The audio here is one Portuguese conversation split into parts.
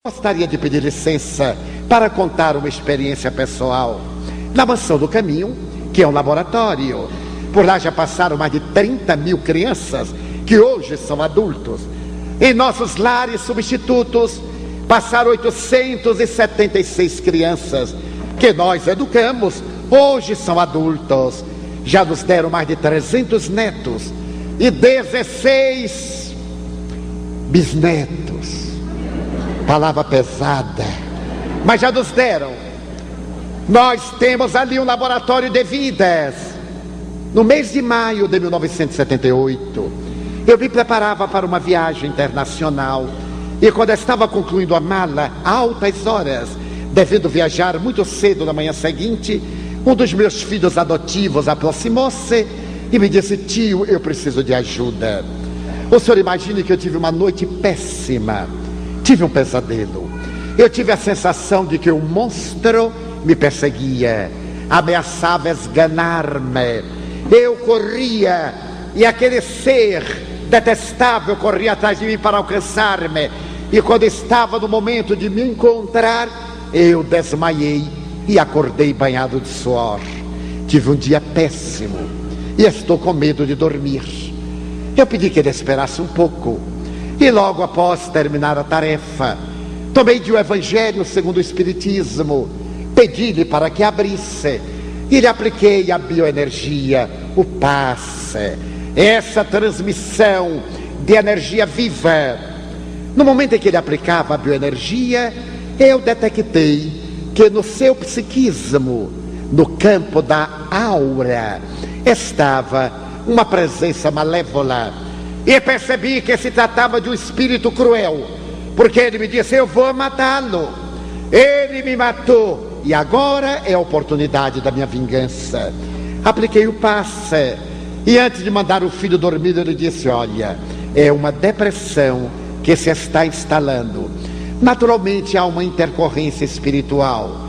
Gostaria de pedir licença para contar uma experiência pessoal. Na Mansão do Caminho, que é um laboratório, por lá já passaram mais de 30 mil crianças que hoje são adultos. Em nossos lares substitutos passaram 876 crianças que nós educamos, hoje são adultos. Já nos deram mais de 300 netos e 16 bisnetos. Palavra pesada, mas já nos deram. Nós temos ali um laboratório de vidas. No mês de maio de 1978, eu me preparava para uma viagem internacional. E quando estava concluindo a mala, a altas horas, devendo viajar muito cedo na manhã seguinte, um dos meus filhos adotivos aproximou-se e me disse: tio, eu preciso de ajuda. O senhor imagine que eu tive uma noite péssima. Tive um pesadelo. Eu tive a sensação de que um monstro me perseguia, ameaçava esganar-me. Eu corria e aquele ser detestável corria atrás de mim para alcançar-me. E quando estava no momento de me encontrar, eu desmaiei e acordei banhado de suor. Tive um dia péssimo e estou com medo de dormir. Eu pedi que ele esperasse um pouco. E logo após terminar a tarefa, tomei de o Evangelho segundo o Espiritismo, pedi-lhe para que abrisse e lhe apliquei a bioenergia, o passe, essa transmissão de energia viva. No momento em que ele aplicava a bioenergia, eu detectei que no seu psiquismo, no campo da aura, estava uma presença malévola. E percebi que se tratava de um espírito cruel, porque ele me disse: eu vou matá-lo. Ele me matou e agora é a oportunidade da minha vingança. Apliquei o passe e antes de mandar o filho dormir, ele disse: olha, é uma depressão que se está instalando. Naturalmente há uma intercorrência espiritual.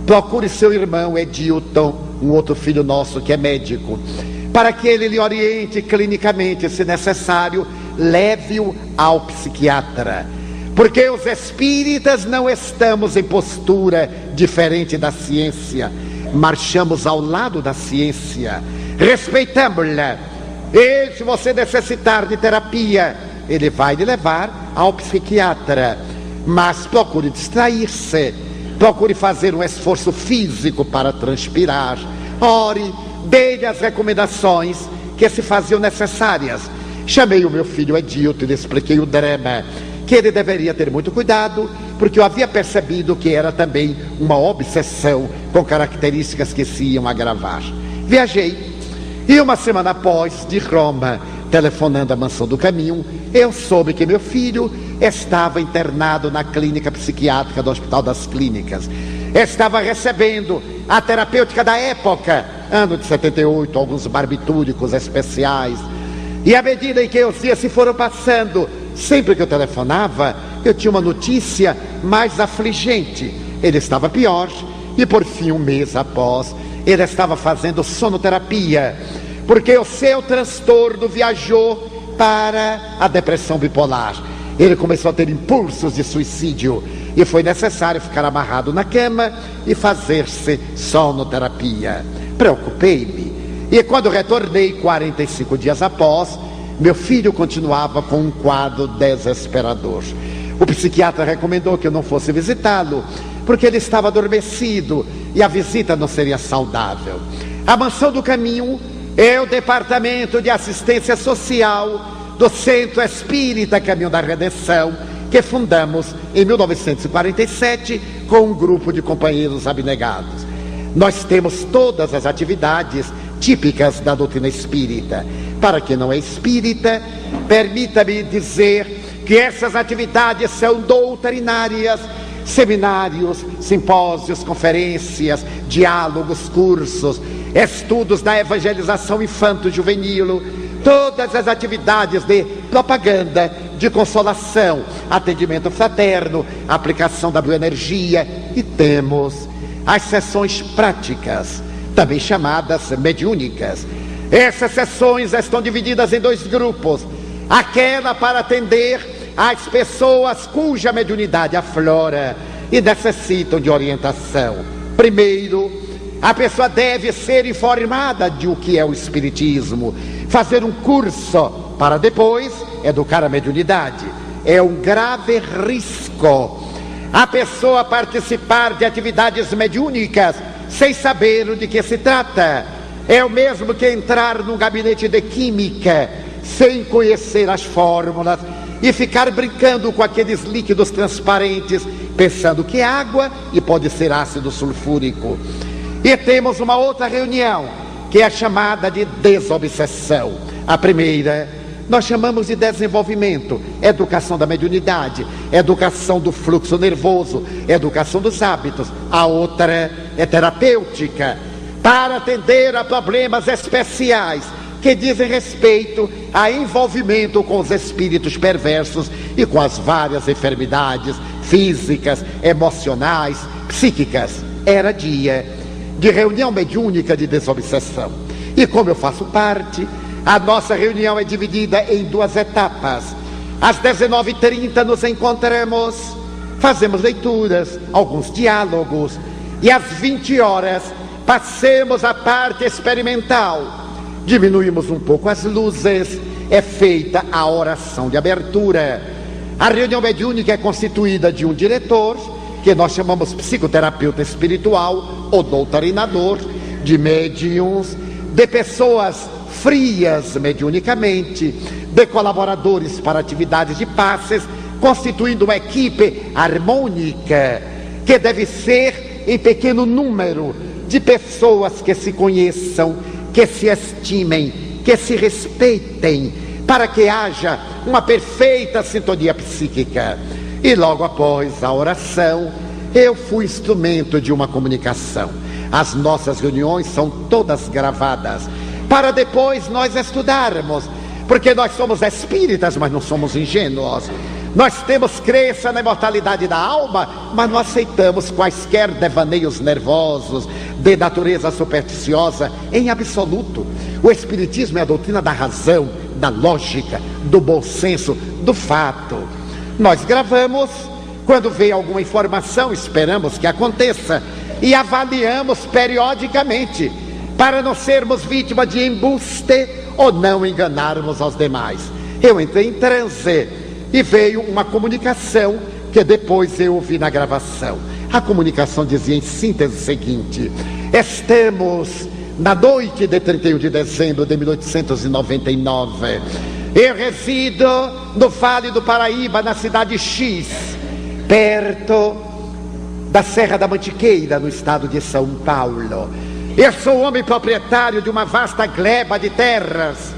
Procure seu irmão Edilton, um outro filho nosso que é médico, para que ele lhe oriente clinicamente, se necessário, leve-o ao psiquiatra. Porque os espíritas não estamos em postura diferente da ciência, marchamos ao lado da ciência, respeitamos-la. E se você necessitar de terapia, ele vai lhe levar ao psiquiatra. Mas procure distrair-se, procure fazer um esforço físico para transpirar. Ore, dei-lhe as recomendações que se faziam necessárias. Chamei o meu filho Edilton e lhe expliquei o drama, que ele deveria ter muito cuidado, porque eu havia percebido que era também uma obsessão com características que se iam agravar. Viajei e uma semana após, de Roma, telefonando à Mansão do Caminho, eu soube que meu filho estava internado na clínica psiquiátrica do Hospital das Clínicas. Estava recebendo a terapêutica da época, ano de 78, alguns barbitúricos especiais. E à medida em que os dias se foram passando, sempre que eu telefonava, eu tinha uma notícia mais afligente. Ele estava pior e por fim, um mês após, ele estava fazendo sonoterapia, porque o seu transtorno viajou para a depressão bipolar. Ele começou a ter impulsos de suicídio e foi necessário ficar amarrado na cama e fazer-se sonoterapia. Preocupei-me e quando retornei 45 dias após, meu filho continuava com um quadro desesperador. O psiquiatra recomendou que eu não fosse visitá-lo, porque ele estava adormecido e a visita não seria saudável. A Mansão do Caminho é o departamento de assistência social do Centro Espírita Caminho da Redenção, que fundamos em 1947 com um grupo de companheiros abnegados. Nós temos todas as atividades típicas da doutrina espírita. Para quem não é espírita, permita-me dizer que essas atividades são doutrinárias: seminários, simpósios, conferências, diálogos, cursos, estudos da evangelização infanto-juvenil, todas as atividades de propaganda, de consolação, atendimento fraterno, aplicação da bioenergia, e temos as sessões práticas, também chamadas mediúnicas. Essas sessões estão divididas em dois grupos: aquela para atender as pessoas cuja mediunidade aflora e necessitam de orientação. Primeiro, a pessoa deve ser informada de o que é o espiritismo, fazer um curso para depois educar a mediunidade. É um grave risco a pessoa participar de atividades mediúnicas sem saber de que se trata. É o mesmo que entrar num gabinete de química sem conhecer as fórmulas e ficar brincando com aqueles líquidos transparentes, pensando que é água e pode ser ácido sulfúrico. E temos uma outra reunião, que é chamada de desobsessão. A primeira nós chamamos de desenvolvimento, educação da mediunidade, educação do fluxo nervoso, educação dos hábitos. A outra é terapêutica, para atender a problemas especiais que dizem respeito a envolvimento com os espíritos perversos e com as várias enfermidades físicas, emocionais, psíquicas. Era dia de reunião mediúnica de desobsessão. E como eu faço parte, a nossa reunião é dividida em 2 etapas. Às 19h30 nos encontramos, fazemos leituras, alguns diálogos, e às 20 horas passemos a parte experimental. Diminuímos um pouco as luzes, é feita a oração de abertura. A reunião mediúnica é constituída de um diretor, que nós chamamos psicoterapeuta espiritual ou doutrinador, de médiuns, de pessoas frias mediunicamente, de colaboradores para atividades de passes, constituindo uma equipe harmônica, que deve ser em pequeno número, de pessoas que se conheçam, que se estimem, que se respeitem, para que haja uma perfeita sintonia psíquica. E logo após a oração, eu fui instrumento de uma comunicação. As nossas reuniões são todas gravadas, para depois nós estudarmos, porque nós somos espíritas, mas não somos ingênuos. Nós temos crença na imortalidade da alma, mas não aceitamos quaisquer devaneios nervosos de natureza supersticiosa em absoluto. O espiritismo é a doutrina da razão, da lógica, do bom senso, do fato. Nós gravamos, quando vem alguma informação, esperamos que aconteça e avaliamos periodicamente, para não sermos vítimas de embuste ou não enganarmos aos demais. Eu entrei em transe e veio uma comunicação que depois eu ouvi na gravação. A comunicação dizia em síntese o seguinte: estamos na noite de 31 de dezembro de 1899. Eu resido no Vale do Paraíba, na cidade X, perto da Serra da Mantiqueira, no estado de São Paulo. Eu sou homem proprietário de uma vasta gleba de terras.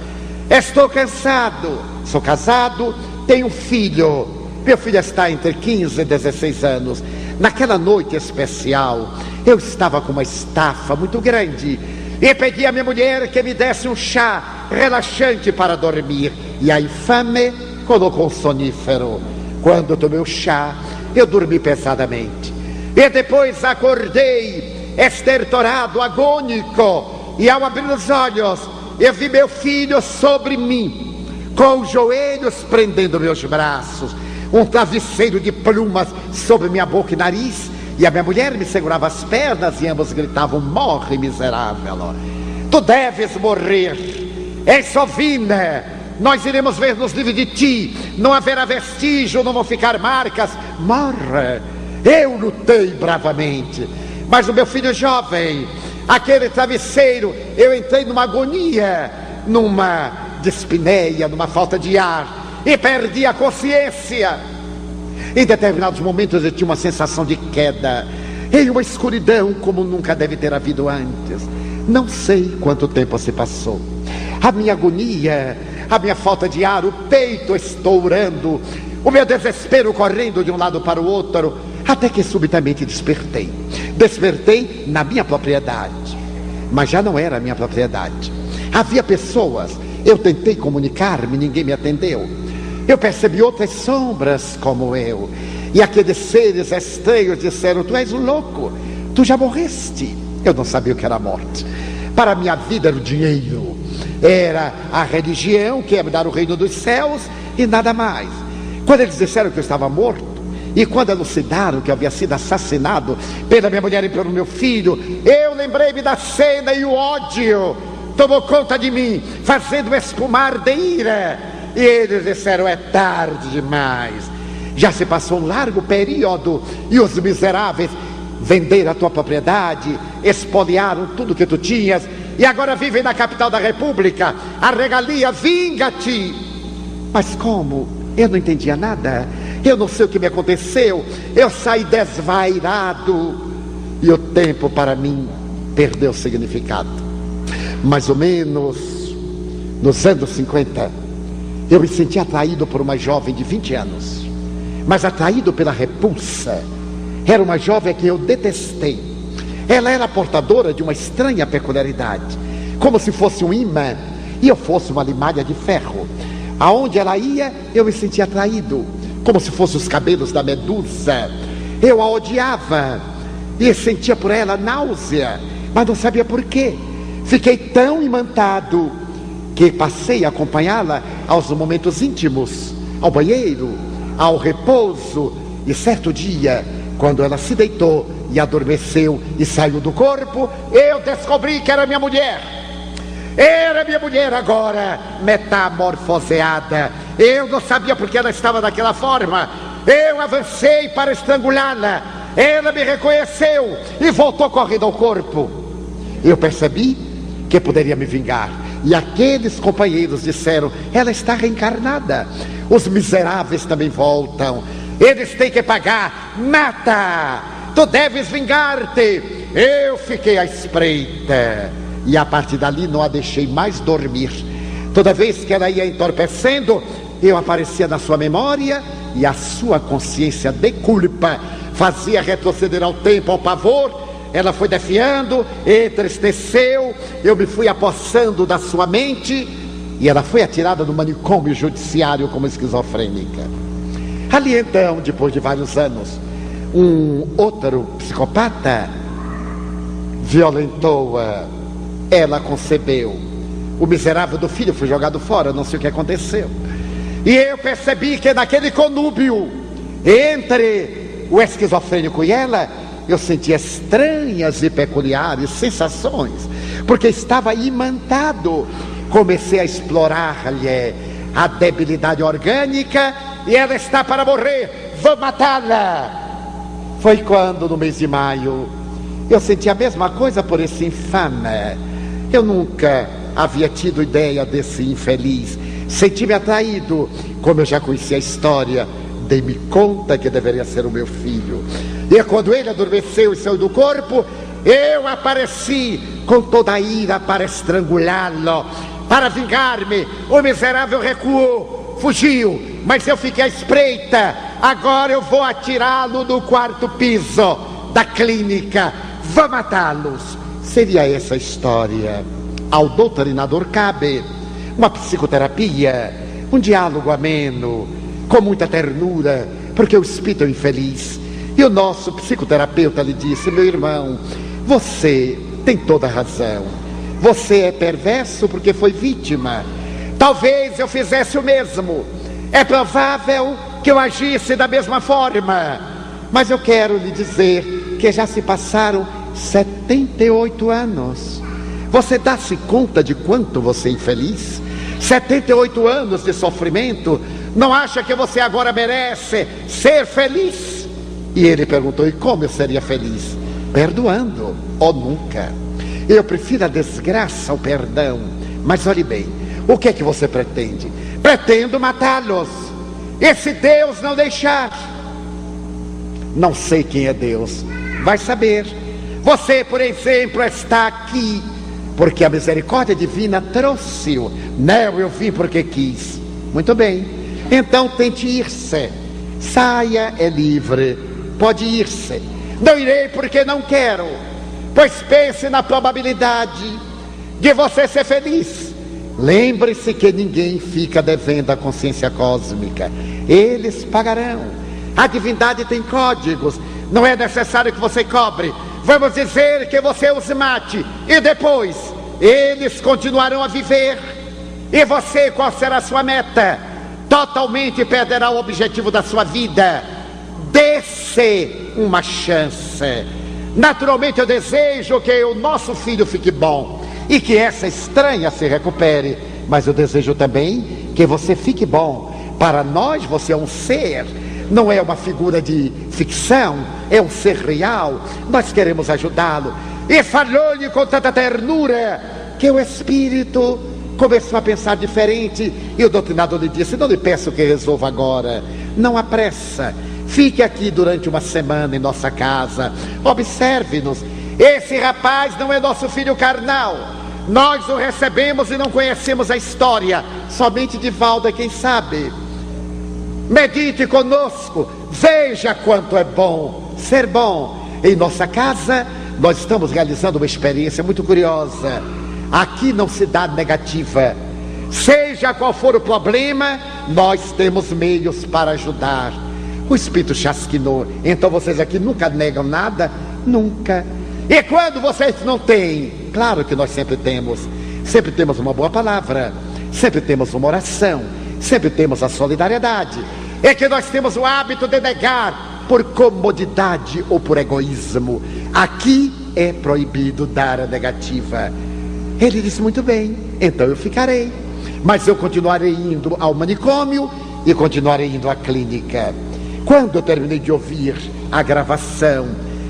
Estou cansado, sou casado, tenho um filho. Meu filho está entre 15 e 16 anos. Naquela noite especial, eu estava com uma estafa muito grande e pedi à minha mulher que me desse um chá relaxante para dormir. E a infame colocou um sonífero. Quando eu tomei o chá, eu dormi pesadamente. E depois acordei estertorado, agônico, e ao abrir os olhos, eu vi meu filho sobre mim, com os joelhos prendendo meus braços, um travesseiro de plumas sobre minha boca e nariz, e a minha mulher me segurava as pernas e ambos gritavam: morre, miserável, tu deves morrer, és sovina, nós iremos ver nos livros de ti, não haverá vestígio, não vão ficar marcas, morre. Eu lutei bravamente, mas o meu filho jovem, aquele travesseiro, eu entrei numa agonia, numa dispneia, numa falta de ar, e perdi a consciência. Em determinados momentos eu tinha uma sensação de queda, em uma escuridão como nunca deve ter havido antes. Não sei quanto tempo se passou. A minha agonia, a minha falta de ar, o peito estourando, o meu desespero correndo de um lado para o outro, até que subitamente despertei. Despertei na minha propriedade, mas já não era a minha propriedade. Havia pessoas, eu tentei comunicar-me, ninguém me atendeu. Eu percebi outras sombras como eu, e aqueles seres estranhos disseram: tu és um louco, tu já morreste. Eu não sabia o que era a morte. Para a minha vida era o dinheiro, era a religião que ia me dar o reino dos céus e nada mais. Quando eles disseram que eu estava morto, e quando elucidaram que eu havia sido assassinado pela minha mulher e pelo meu filho, eu lembrei-me da cena e o ódio tomou conta de mim, fazendo espumar de ira. E eles disseram: é tarde demais, já se passou um largo período, e os miseráveis venderam a tua propriedade, expoliaram tudo que tu tinhas, e agora vivem na capital da república, a regalia, vinga-te. Mas como? Eu não entendia nada, eu não sei o que me aconteceu, eu saí desvairado, e o tempo para mim perdeu significado. Mais ou menos nos anos 50, eu me senti atraído por uma jovem de 20 anos, mas atraído pela repulsa. Era uma jovem que eu detestei. Ela era portadora de uma estranha peculiaridade, como se fosse um imã e eu fosse uma limalha de ferro. Aonde ela ia, eu me sentia atraído, como se fossem os cabelos da Medusa. Eu a odiava e sentia por ela náusea, mas não sabia por quê. Fiquei tão imantado que passei a acompanhá-la aos momentos íntimos, ao banheiro, ao repouso. E certo dia, quando ela se deitou e adormeceu e saiu do corpo, eu descobri que era minha mulher. Era minha mulher agora, metamorfoseada. Eu não sabia porque ela estava daquela forma. Eu avancei para estrangulá-la. Ela me reconheceu e voltou correndo ao corpo. Eu percebi que poderia me vingar. E aqueles companheiros disseram: ela está reencarnada. Os miseráveis também voltam. Eles têm que pagar. Mata! Tu deves vingar-te. Eu fiquei à espreita, e a partir dali não a deixei mais dormir. Toda vez que ela ia entorpecendo, eu aparecia na sua memória, e a sua consciência de culpa fazia retroceder ao tempo, ao pavor. Ela foi defiando, entristeceu, eu me fui apossando da sua mente, e ela foi atirada no manicômio judiciário como esquizofrênica. Ali então, depois de vários anos, um outro psicopata violentou-a. Ela concebeu. O miserável do filho foi jogado fora, não sei o que aconteceu. E eu percebi que naquele conúbio entre o esquizofrênico e ela, eu senti estranhas e peculiares sensações, porque estava imantado. Comecei a explorar-lhe a debilidade orgânica, e ela está para morrer. Vou matá-la. Foi quando, no mês de maio, eu senti a mesma coisa por esse infame. Eu nunca havia tido ideia desse infeliz. Senti-me atraído. Como eu já conhecia a história, dei-me conta que deveria ser o meu filho. E quando ele adormeceu e saiu do corpo, eu apareci com toda a ira para estrangulá-lo, para vingar-me. O miserável recuou, fugiu, mas eu fiquei à espreita. Agora eu vou atirá-lo no quarto piso da clínica. Vou matá-los. Seria essa a história. Ao doutrinador cabe uma psicoterapia, um diálogo ameno, com muita ternura, porque o espírito é infeliz. E o nosso psicoterapeuta lhe disse: meu irmão, você tem toda a razão. Você é perverso porque foi vítima. Talvez eu fizesse o mesmo. É provável que eu agisse da mesma forma. Mas eu quero lhe dizer que já se passaram 78 anos. Você dá-se conta de quanto você é infeliz? 78 anos de sofrimento. Não acha que você agora merece ser feliz? E ele perguntou: e como eu seria feliz? Perdoando ou nunca? Eu prefiro a desgraça ao perdão. Mas olhe bem, o que é que você pretende? Pretendo matá-los. E se Deus não deixar? Não sei quem é Deus. Vai saber. Você, por exemplo, está aqui porque a misericórdia divina trouxe-o. Não, eu vim porque quis. Muito bem. Então tente ir-se. Saia, é livre. Pode ir-se. Não irei porque não quero. Pois pense na probabilidade de você ser feliz. Lembre-se que ninguém fica devendo à consciência cósmica. Eles pagarão. A divindade tem códigos. Não é necessário que você cobre. Vamos dizer que você os mate. E depois, eles continuarão a viver. E você, qual será a sua meta? totalmente perderá o objetivo da sua vida. Dê-se uma chance. Naturalmente eu desejo que o nosso filho fique bom e que essa estranha se recupere, mas eu desejo também que você fique bom. Para nós você é um ser, não é uma figura de ficção, é um ser real. Nós queremos ajudá-lo. E falou-lhe com tanta ternura que o espírito começou a pensar diferente. E o doutrinador lhe disse: não lhe peço que resolva agora, não há pressa. Fique aqui durante uma semana em nossa casa, observe-nos. Esse rapaz não é nosso filho carnal. Nós o recebemos e não conhecemos a história, somente de Valda, quem sabe. Medite conosco, veja quanto é bom ser bom. Em nossa casa nós estamos realizando uma experiência muito curiosa. Aqui não se dá negativa. Seja qual for o problema, nós temos meios para ajudar. O espírito chasquinou. Então vocês aqui nunca negam nada? Nunca. E quando vocês não têm? Claro que nós sempre temos. Sempre temos uma boa palavra, sempre temos uma oração, sempre temos a solidariedade. É que nós temos o hábito de negar por comodidade ou por egoísmo. Aqui é proibido dar a negativa. Ele disse: muito bem, então eu ficarei, mas eu continuarei indo ao manicômio e continuarei indo à clínica. Quando eu terminei de ouvir a gravação,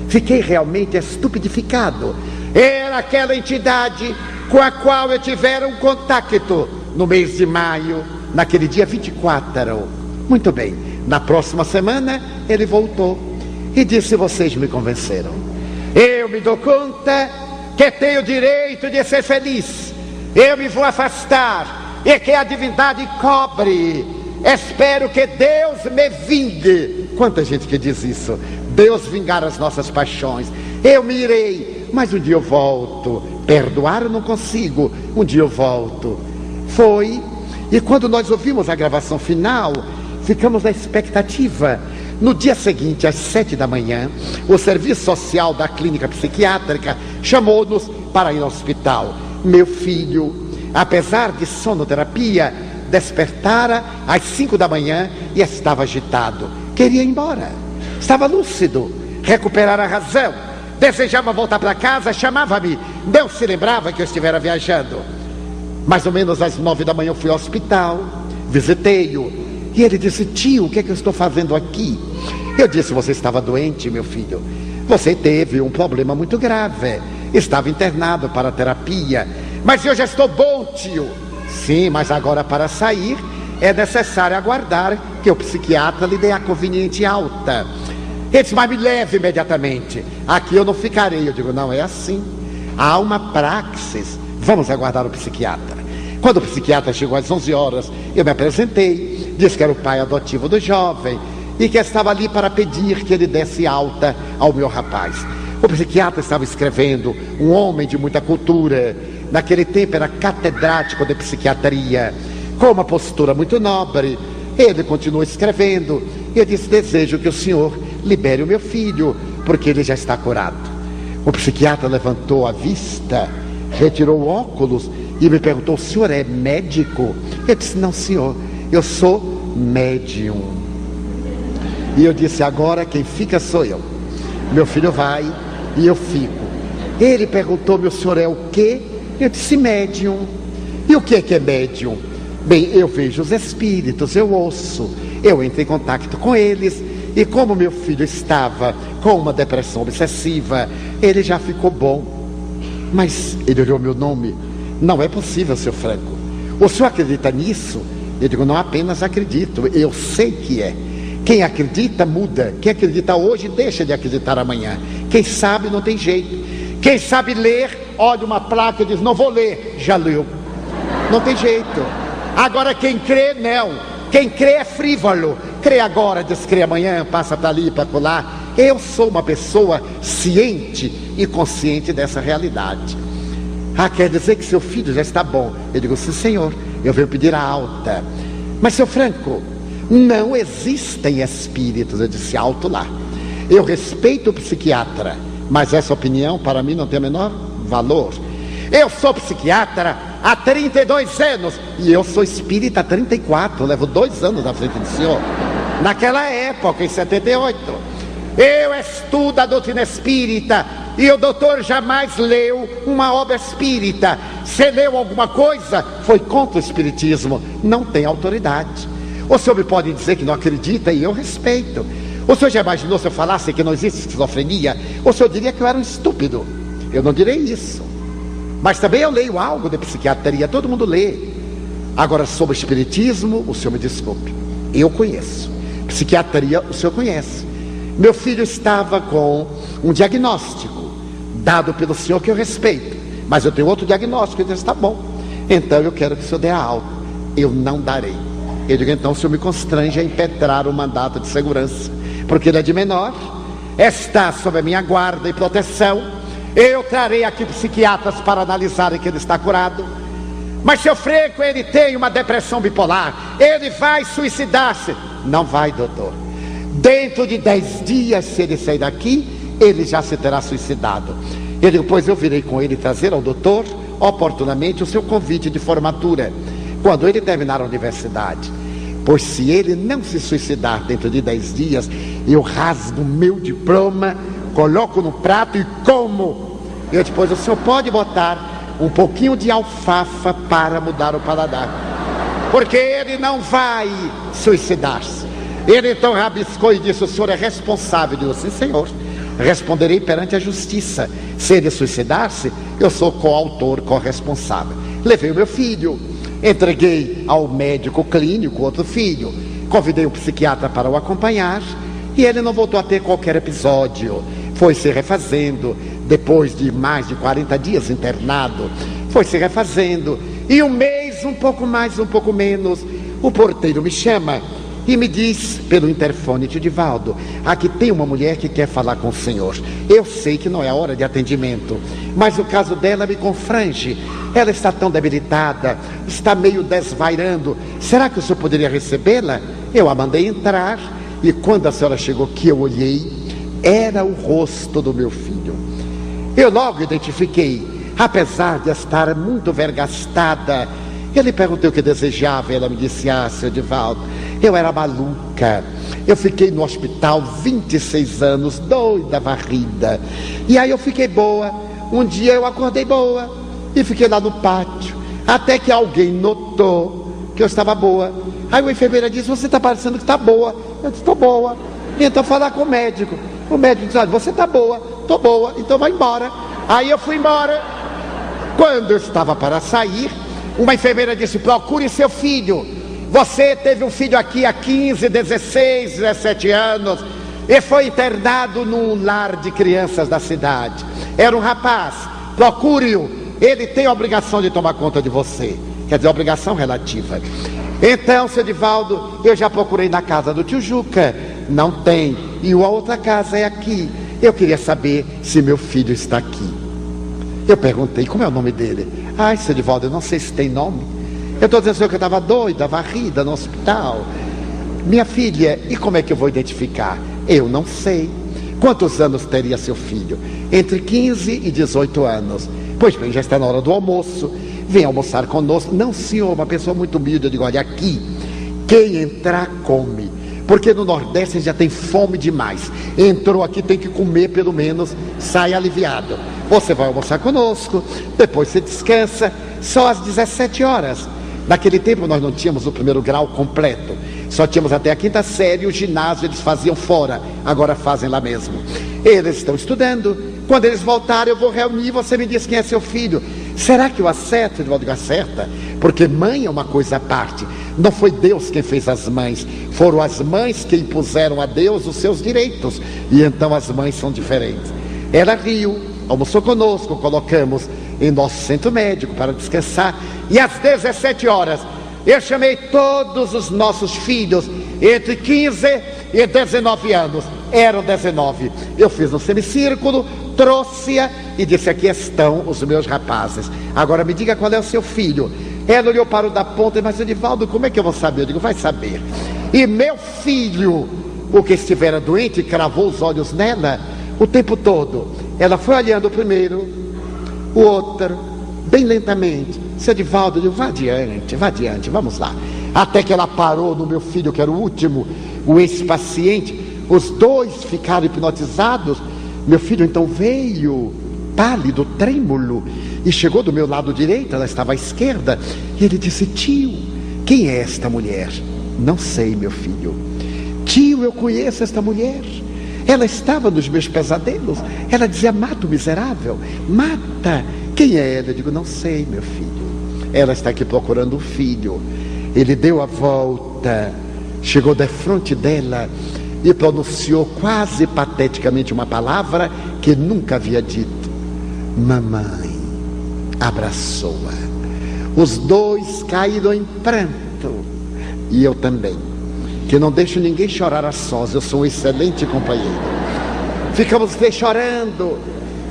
fiquei realmente estupidificado. Era aquela entidade com a qual eu tivera um contato no mês de maio, naquele dia 24. Muito bem, na próxima semana ele voltou e disse: vocês me convenceram. Eu me dou conta que tenho o direito de ser feliz. Eu me vou afastar e que a divindade cobre. Espero que Deus me vingue. Quanta gente que diz isso. Deus vingar as nossas paixões. Eu me irei, mas um dia eu volto. Perdoar eu não consigo, um dia eu volto. Foi, e quando nós ouvimos a gravação final, ficamos na expectativa. No dia seguinte, às 7 da manhã, o serviço social da clínica psiquiátrica chamou-nos para ir ao hospital. Meu filho, apesar de sonoterapia, despertara às 5 da manhã e estava agitado. Queria ir embora, estava lúcido, recuperar a razão, desejava voltar para casa, chamava-me, não se lembrava que eu estivera viajando. Mais ou menos às 9 da manhã eu fui ao hospital, visitei-o, e ele disse: tio, o que é que eu estou fazendo aqui? Eu disse: você estava doente, meu filho, você teve um problema muito grave, estava internado para terapia, mas eu já estou bom, tio. Sim, mas agora para sair é necessário aguardar que o psiquiatra lhe dê a conveniente alta. Ele disse: mas me leve imediatamente, aqui eu não ficarei. Eu digo: não é assim, há uma praxis, vamos aguardar o psiquiatra. Quando o psiquiatra chegou às 11 horas, eu me apresentei, disse que era o pai adotivo do jovem e que estava ali para pedir que ele desse alta ao meu rapaz. O psiquiatra estava escrevendo, um homem de muita cultura, naquele tempo era catedrático de psiquiatria, com uma postura muito nobre. Ele continuou escrevendo e eu disse: desejo que o senhor libere o meu filho, porque ele já está curado. O psiquiatra levantou a vista, retirou o óculos e me perguntou: o senhor é médico? Eu disse: não, senhor, eu sou médium. E eu disse: agora quem fica sou eu. Meu filho vai e eu fico. Ele perguntou-me: o senhor é o quê? Eu disse: médium. E o que é médium? Bem, eu vejo os espíritos, eu ouço, eu entro em contato com eles. E como meu filho estava com uma depressão obsessiva, ele já ficou bom. Mas ele olhou meu nome: não é possível, seu Franco, o senhor acredita nisso? Eu digo: não apenas acredito, eu sei que é. Quem acredita muda, quem acredita hoje deixa de acreditar amanhã. Quem sabe não tem jeito. Quem sabe ler, olha uma placa e diz: não vou ler, já leu. Não tem jeito. Agora quem crê, não. Quem crê é frívolo. Crê agora, descrê amanhã, passa para ali, para colar. Eu sou uma pessoa ciente e consciente dessa realidade. Ah, quer dizer que seu filho já está bom? Eu digo: sim, senhor, eu venho pedir a alta. Mas, seu Franco, não existem espíritos. Eu disse: alto lá. Eu respeito o psiquiatra, mas essa opinião para mim não tem o menor valor. Eu sou psiquiatra há 32 anos. E eu sou espírita há 34, levo 2 anos à frente do senhor. Naquela época, em 78. Eu estudo a doutrina espírita. E o doutor jamais leu uma obra espírita. Se leu alguma coisa, foi contra o espiritismo. Não tem autoridade. O senhor me pode dizer que não acredita e eu respeito. O senhor já imaginou se eu falasse que não existe esquizofrenia? O senhor diria que eu era um estúpido. Eu não direi isso. Mas também eu leio algo de psiquiatria, todo mundo lê. Agora, sobre espiritismo, o senhor me desculpe, eu conheço. Psiquiatria, o senhor conhece. Meu filho estava com um diagnóstico dado pelo senhor que eu respeito, mas eu tenho outro diagnóstico. Ele disse, está bom, então eu quero que o senhor dê a alta. Eu não darei. Eu digo, então o senhor me constrange a impetrar o mandato de segurança, porque ele é de menor, está sob a minha guarda e proteção. Eu trarei aqui psiquiatras para analisarem que ele está curado. Mas seu Freco, ele tem uma depressão bipolar, ele vai suicidar-se. Não vai, doutor. Dentro de 10 dias, se ele sair daqui, ele já se terá suicidado. Eu digo, pois eu virei com ele trazer ao doutor, oportunamente, o seu convite de formatura, quando ele terminar a universidade. Pois se ele não se suicidar dentro de 10 dias, eu rasgo o meu diploma, coloco no prato e como. Eu depois, o senhor pode botar um pouquinho de alfafa para mudar o paladar, porque ele não vai suicidar-se. Ele então rabiscou e disse, o senhor é responsável. Eu disse, sim, senhor, responderei perante a justiça. Se ele suicidar-se, eu sou coautor, corresponsável. Levei o meu filho, entreguei ao médico clínico outro filho, convidei o psiquiatra para o acompanhar, e ele não voltou a ter qualquer episódio. Foi se refazendo, depois de mais de 40 dias internado, foi se refazendo, e um mês, um pouco mais, um pouco menos, o porteiro me chama e me diz pelo interfone, tio Divaldo, aqui tem uma mulher que quer falar com o senhor. Eu sei que não é a hora de atendimento, mas o caso dela me confrange. Ela está tão debilitada, está meio desvairando. Será que o senhor poderia recebê-la? Eu a mandei entrar, e quando a senhora chegou aqui, eu olhei, era o rosto do meu filho. Eu logo identifiquei, apesar de estar muito vergastada. Eu lhe perguntei o que desejava, ela me disse, seu Divaldo, eu era maluca. Eu fiquei no hospital 26 anos, doida, varrida. E aí eu fiquei boa. Um dia eu acordei boa e fiquei lá no pátio, até que alguém notou que eu estava boa. Aí a enfermeira disse, você está parecendo que está boa. Eu disse, estou boa. E então falar com o médico. O médico disse, olha, você está boa. Estou boa, então vai embora. Aí eu fui embora. Quando eu estava para sair, uma enfermeira disse, procure seu filho. Você teve um filho aqui há 15, 16, 17 anos e foi internado num lar de crianças da cidade. Era um rapaz, procure-o. Ele tem a obrigação de tomar conta de você. Quer dizer, obrigação relativa. Então, seu Divaldo, eu já procurei na casa do tio Juca. Não tem. E a outra casa é aqui. Eu queria saber se meu filho está aqui. Eu perguntei, como é o nome dele? Ai, seu Divaldo, eu não sei se tem nome. Eu estou dizendo que eu estava doida, varrida no hospital. Minha filha, e como é que eu vou identificar? Eu não sei. Quantos anos teria seu filho? Entre 15 e 18 anos. Pois bem, já está na hora do almoço. Vem almoçar conosco. Não, senhor, uma pessoa muito humilde. Eu digo, olha, aqui, quem entrar, come. Porque no Nordeste já tem fome demais. Entrou aqui, tem que comer pelo menos, sai aliviado. Você vai almoçar conosco, depois você descansa, só às 17 horas. Naquele tempo nós não tínhamos o primeiro grau completo, só tínhamos até a 5ª série, o ginásio eles faziam fora, agora fazem lá mesmo. Eles estão estudando, quando eles voltarem eu vou reunir, você me diz quem é seu filho. Será que eu acerto? Eu digo, acerta, porque mãe é uma coisa à parte. Não foi Deus quem fez as mães, foram as mães que impuseram a Deus os seus direitos, e então as mães são diferentes. Ela riu, almoçou conosco, colocamos em nosso centro médico para descansar, e às 17 horas eu chamei todos os nossos filhos entre 15 e 19 anos, eram 19. Eu fiz um semicírculo, trouxe-a e disse, aqui estão os meus rapazes, agora me diga qual é o seu filho. Ela olhou para o da ponta e disse, Divaldo, como é que eu vou saber? Eu digo, vai saber. E meu filho, o que estivera doente, cravou os olhos nela o tempo todo. Ela foi olhando o primeiro, o outro, bem lentamente. Seu Edivaldo, eu digo, vá adiante, vamos lá. Até que ela parou no meu filho, que era o último, o ex-paciente. Os dois ficaram hipnotizados. Meu filho então veio, pálido, trêmulo, e chegou do meu lado direito, ela estava à esquerda, e ele disse: tio, quem é esta mulher? Não sei, meu filho. Tio, eu conheço esta mulher. Ela estava nos meus pesadelos. Ela dizia: mata o miserável, mata. Quem é ela? Eu digo: não sei, meu filho. Ela está aqui procurando o filho. Ele deu a volta, chegou defronte dela e pronunciou quase pateticamente uma palavra que nunca havia dito: mamãe. Abraçou-a. Os dois caíram em pranto, e eu também, que não deixo ninguém chorar a sós, eu sou um excelente companheiro. Ficamos chorando.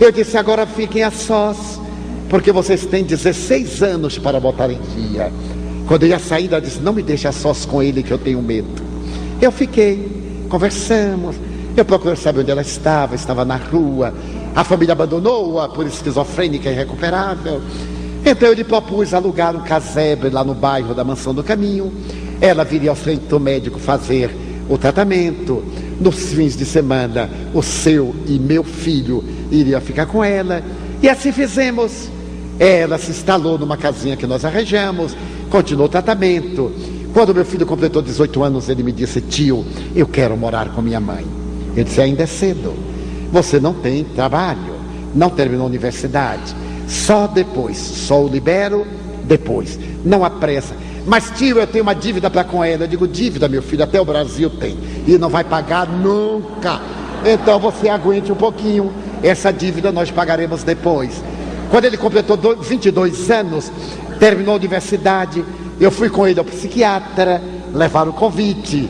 Eu disse: agora fiquem a sós, porque vocês têm 16 anos para botar em dia. Quando eu ia sair, ela disse: não me deixe a sós com ele, que eu tenho medo. Eu fiquei, conversamos. Eu procurei saber onde ela estava na rua. A família abandonou-a por esquizofrênica irrecuperável. Então eu lhe propus alugar um casebre lá no bairro da Mansão do Caminho. Ela viria ao centro médico fazer o tratamento. Nos fins de semana, o seu e meu filho iriam ficar com ela. E assim fizemos. Ela se instalou numa casinha que nós arranjamos, continuou o tratamento. Quando meu filho completou 18 anos, ele me disse: tio, eu quero morar com minha mãe. Eu disse: ainda é cedo. Você não tem trabalho, não terminou a universidade. Só depois, só o libero depois. Não há pressa. Mas tio, eu tenho uma dívida para com ela. Eu digo: dívida, meu filho, até o Brasil tem, e não vai pagar nunca. Então você aguente um pouquinho. Essa dívida nós pagaremos depois. Quando ele completou 22 anos, terminou a universidade, eu fui com ele ao psiquiatra, levar o convite.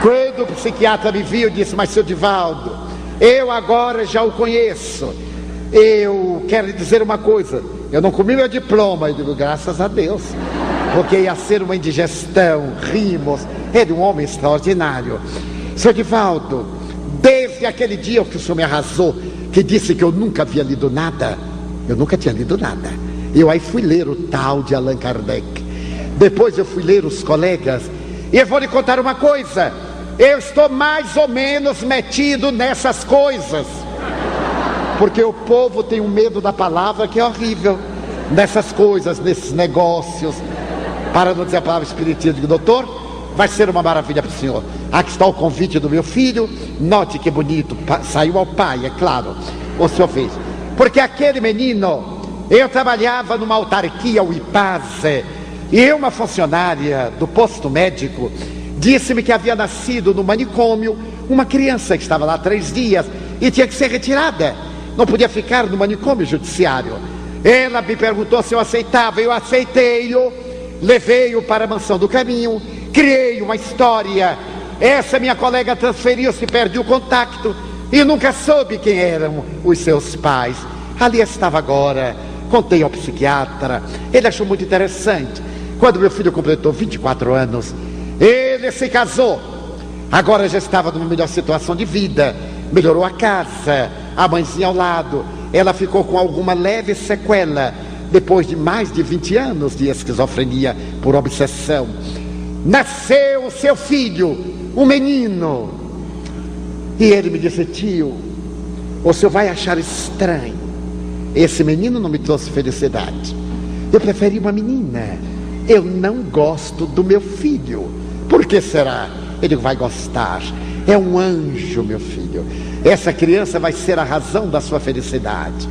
Quando o psiquiatra me viu, disse: mas seu Edivaldo, eu agora já o conheço. Eu quero lhe dizer uma coisa: eu não comi meu diploma. Eu digo: graças a Deus, porque ia ser uma indigestão. Rimos. Ele é um homem extraordinário. Seu Edivaldo, desde aquele dia que o senhor me arrasou, que disse que eu nunca havia lido nada, eu nunca tinha lido nada. Eu aí fui ler o tal de Allan Kardec. Depois eu fui ler os colegas. E eu vou lhe contar uma coisa: eu estou mais ou menos metido nessas coisas, porque o povo tem um medo da palavra que é horrível. Nessas coisas, nesses negócios, para não dizer a palavra espiritismo. Eu digo: doutor, vai ser uma maravilha para o senhor. Aqui está o convite do meu filho. Note que bonito, saiu ao pai, é claro. O senhor fez. Porque aquele menino, eu trabalhava numa autarquia, o IPASE, e uma funcionária do posto médico disse-me que havia nascido no manicômio uma criança que estava lá 3 dias e tinha que ser retirada. Não podia ficar no manicômio judiciário. Ela me perguntou se eu aceitava. Eu aceitei-o, levei-o para a Mansão do Caminho, criei uma história. Essa minha colega transferiu-se, perdeu o contato e nunca soube quem eram os seus pais. Ali estava agora, contei ao psiquiatra. Ele achou muito interessante. Quando meu filho completou 24 anos, ele se casou. Agora já estava numa melhor situação de vida, melhorou a casa, a mãezinha ao lado. Ela ficou com alguma leve sequela depois de mais de 20 anos de esquizofrenia por obsessão. Nasceu o seu filho, um menino, e ele me disse: tio, o senhor vai achar estranho, esse menino não me trouxe felicidade. Eu preferi uma menina. Eu não gosto do meu filho. Por que será? Eu digo: vai gostar. É um anjo, meu filho. Essa criança vai ser a razão da sua felicidade.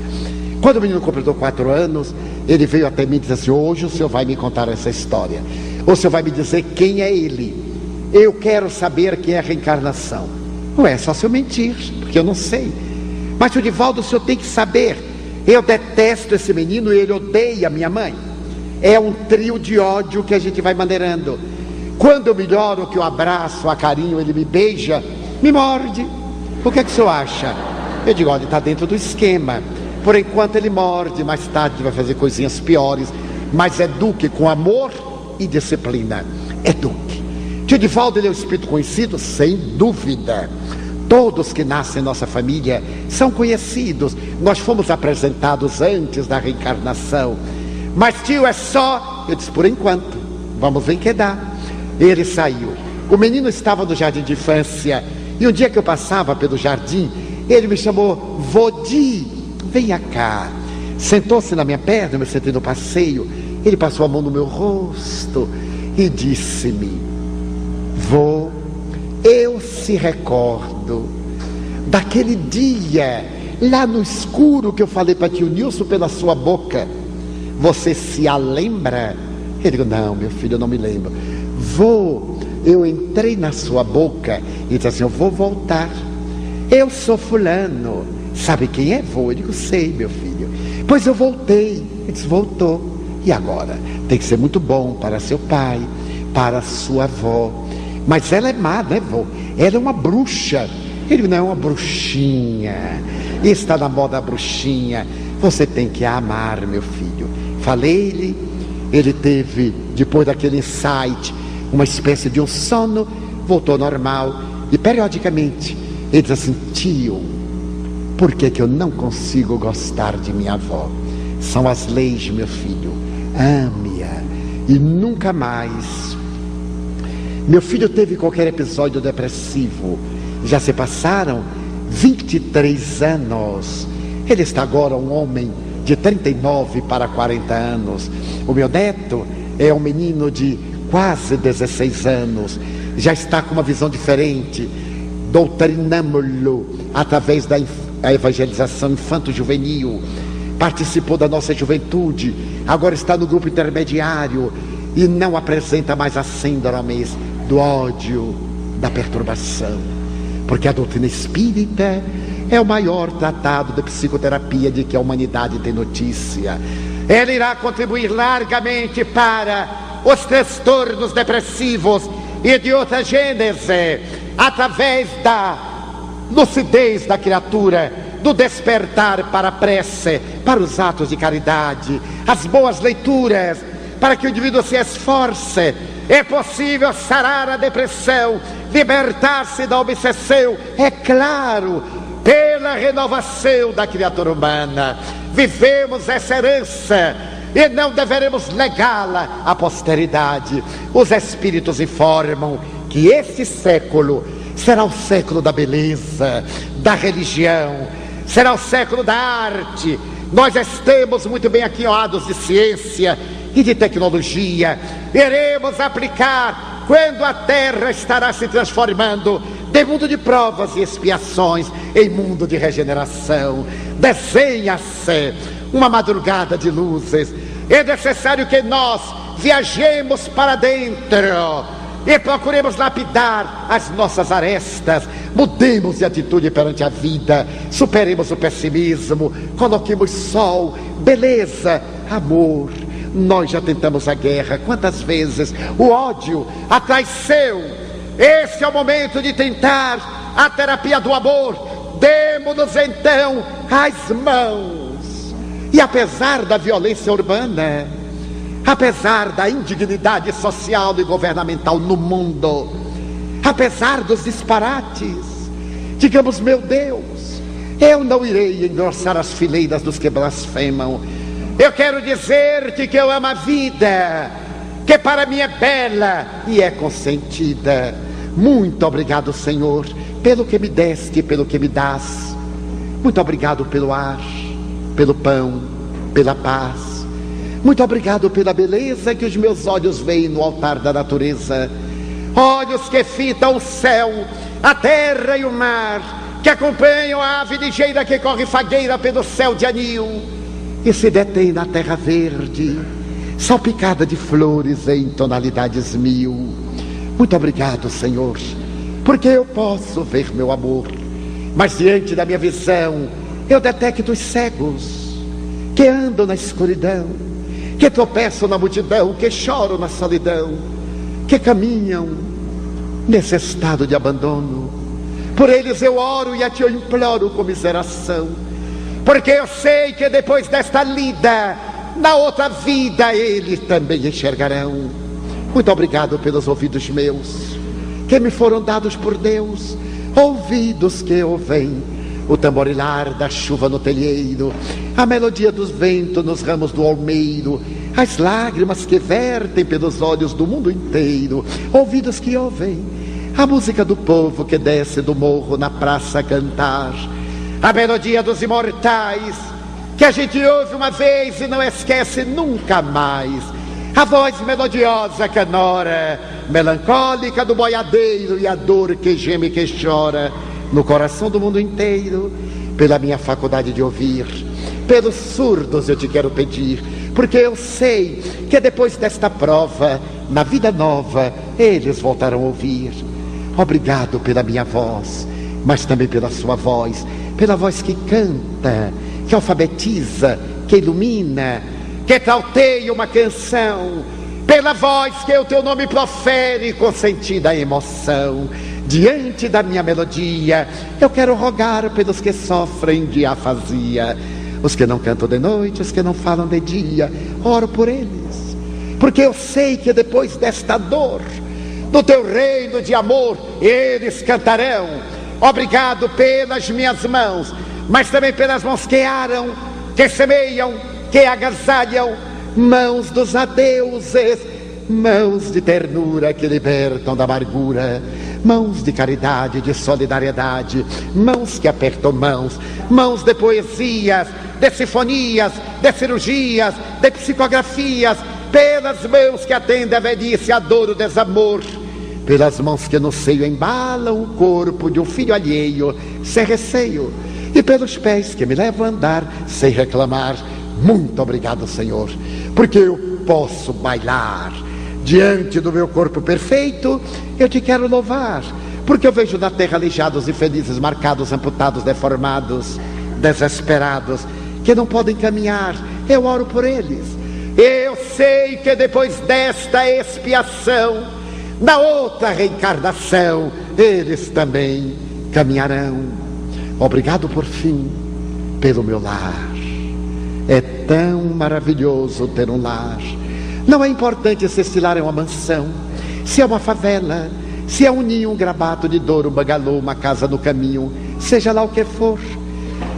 Quando o menino completou 4 anos, ele veio até mim e disse assim: hoje o senhor vai me contar essa história. O senhor vai me dizer quem é ele. Eu quero saber quem é a reencarnação. Não é só se eu mentir, porque eu não sei. Mas, tio Edivaldo, o senhor tem que saber. Eu detesto esse menino e ele odeia minha mãe. É um trio de ódio que a gente vai maneirando. Quando eu melhoro, que eu abraço, a carinho, ele me beija, me morde. O que é que o senhor acha? Eu digo: olha, está dentro do esquema. Por enquanto ele morde, mais tarde vai fazer coisinhas piores. Mas eduque com amor e disciplina. Eduque. Tio Edivaldo, ele é um espírito conhecido? Sem dúvida. Todos que nascem em nossa família são conhecidos. Nós fomos apresentados antes da reencarnação. Mas tio, é só... Eu disse, por enquanto, vamos ver que dá. Ele saiu. O menino estava no jardim de infância. E um dia que eu passava pelo jardim, ele me chamou, Vodi, venha cá. Sentou-se na minha perna, eu me sentei no passeio. Ele passou a mão no meu rosto e disse-me, vô, eu se recordo daquele dia lá no escuro que eu falei para tio Nilson pela sua boca. Você se a lembra? Ele disse, não, meu filho, eu não me lembro. Vô, eu entrei na sua boca e disse assim, eu vou voltar. Eu sou fulano. Sabe quem é, vô? Eu digo, sei, meu filho. Pois eu voltei. Ele disse, voltou. E agora? Tem que ser muito bom para seu pai, para sua avó. Mas ela é má, né, vô? Ela é uma bruxa. Ele não é uma bruxinha. Está na moda a bruxinha. Você tem que a amar, meu filho. Falei-lhe, ele teve, depois daquele insight, uma espécie de um sono, voltou ao normal. E periodicamente, ele diz assim, tio, por que eu não consigo gostar de minha avó? São as leis, meu filho. Ame-a e nunca mais. Meu filho teve qualquer episódio depressivo. Já se passaram 23 anos. Ele está agora um homem de 39 para 40 anos. O meu neto é um menino de quase 16 anos. Já está com uma visão diferente. Doutrinamo-lo através da evangelização infanto-juvenil. Participou da nossa juventude. Agora está no grupo intermediário e não apresenta mais as síndromes do ódio, da perturbação. Porque a doutrina espírita é o maior tratado de psicoterapia de que a humanidade tem notícia. Ela irá contribuir largamente para os transtornos depressivos e de outra gênese, através da lucidez da criatura, do despertar para a prece, para os atos de caridade, as boas leituras, para que o indivíduo se esforce. É possível sarar a depressão, libertar-se da obsessão, é claro, pela renovação da criatura humana. Vivemos essa herança e não deveremos negá-la à posteridade. Os espíritos informam que esse século será o século da beleza, da religião, será o século da arte. Nós estamos muito bem aquinhoados de ciência e de tecnologia. Iremos aplicar quando a Terra estará se transformando de mundo de provas e expiações em mundo de regeneração. Desenha-se uma madrugada de luzes. É necessário que nós viajemos para dentro e procuremos lapidar as nossas arestas. Mudemos de atitude perante a vida, superemos o pessimismo, coloquemos sol, beleza, amor. Nós já tentamos a guerra, quantas vezes? O ódio, a traição. Esse é o momento de tentar a terapia do amor. Demos-nos então as mãos. E apesar da violência urbana, apesar da indignidade social e governamental no mundo, apesar dos disparates, digamos, meu Deus, eu não irei engrossar as fileiras dos que blasfemam. Eu quero dizer-te que eu amo a vida, que para mim é bela e é consentida. Muito obrigado, Senhor, pelo que me deste e pelo que me dás. Muito obrigado pelo ar, pelo pão, pela paz. Muito obrigado pela beleza que os meus olhos veem no altar da natureza. Olhos que fitam o céu, a terra e o mar, que acompanham a ave ligeira que corre fagueira pelo céu de anil e se detém na terra verde, salpicada de flores em tonalidades mil. Muito obrigado, Senhor, porque eu posso ver meu amor, mas diante da minha visão eu detecto os cegos que andam na escuridão, que tropeçam na multidão, que choram na solidão, que caminham nesse estado de abandono. Por eles eu oro e a ti eu imploro comiseração, porque eu sei que depois desta lida, na outra vida eles também enxergarão. Muito obrigado pelos ouvidos meus, que me foram dados por Deus, ouvidos que ouvem o tamborilar da chuva no telheiro, a melodia dos ventos nos ramos do almeiro, as lágrimas que vertem pelos olhos do mundo inteiro, ouvidos que ouvem a música do povo que desce do morro na praça a cantar, a melodia dos imortais que a gente ouve uma vez e não esquece nunca mais, a voz melodiosa canora, melancólica do boiadeiro, e a dor que geme e que chora no coração do mundo inteiro. Pela minha faculdade de ouvir, pelos surdos eu te quero pedir, porque eu sei que depois desta prova, na vida nova, eles voltarão a ouvir. Obrigado pela minha voz, mas também pela sua voz, pela voz que canta, que alfabetiza, que ilumina, que trauteia uma canção, pela voz que o teu nome profere com sentida emoção. Diante da minha melodia, eu quero rogar pelos que sofrem de afasia, os que não cantam de noite, os que não falam de dia. Oro por eles, porque eu sei que depois desta dor, no teu reino de amor, eles cantarão. Obrigado pelas minhas mãos, mas também pelas mãos que aram, que semeiam, que agasalham, mãos dos adeuses, mãos de ternura que libertam da amargura, mãos de caridade, de solidariedade, mãos que apertam mãos, mãos de poesias, de sinfonias, de cirurgias, de psicografias, pelas mãos que atendem a velhice, a dor, o desamor, pelas mãos que no seio embalam o corpo de um filho alheio, sem receio, e pelos pés que me levam a andar sem reclamar. Muito obrigado, Senhor, porque eu posso bailar diante do meu corpo perfeito. Eu te quero louvar, porque eu vejo na terra aleijados e felizes, marcados, amputados, deformados, desesperados, que não podem caminhar. Eu oro por eles. Eu sei que depois desta expiação, na outra reencarnação, eles também caminharão. Obrigado por fim pelo meu lar. É tão maravilhoso ter um lar. Não é importante se este lar é uma mansão, se é uma favela, se é um ninho, um grabato de dor, um bangalô, uma casa no caminho, seja lá o que for,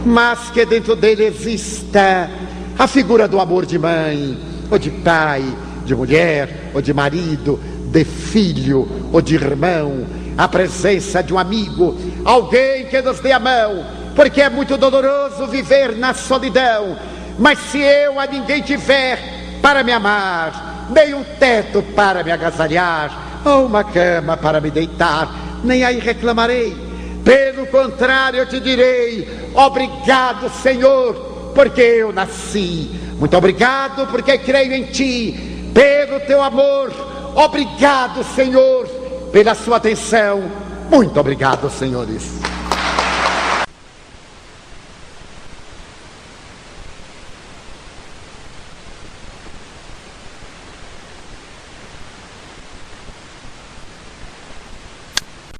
mas que dentro dele exista a figura do amor de mãe, ou de pai, de mulher, ou de marido, de filho, ou de irmão, a presença de um amigo, alguém que nos dê a mão, porque é muito doloroso viver na solidão. Mas se eu a ninguém tiver para me amar, nem um teto para me agasalhar, ou uma cama para me deitar, nem aí reclamarei. Pelo contrário, eu te direi: obrigado, Senhor, porque eu nasci. Muito obrigado, porque creio em ti, pelo teu amor. Obrigado, Senhor, pela sua atenção. Muito obrigado, senhores.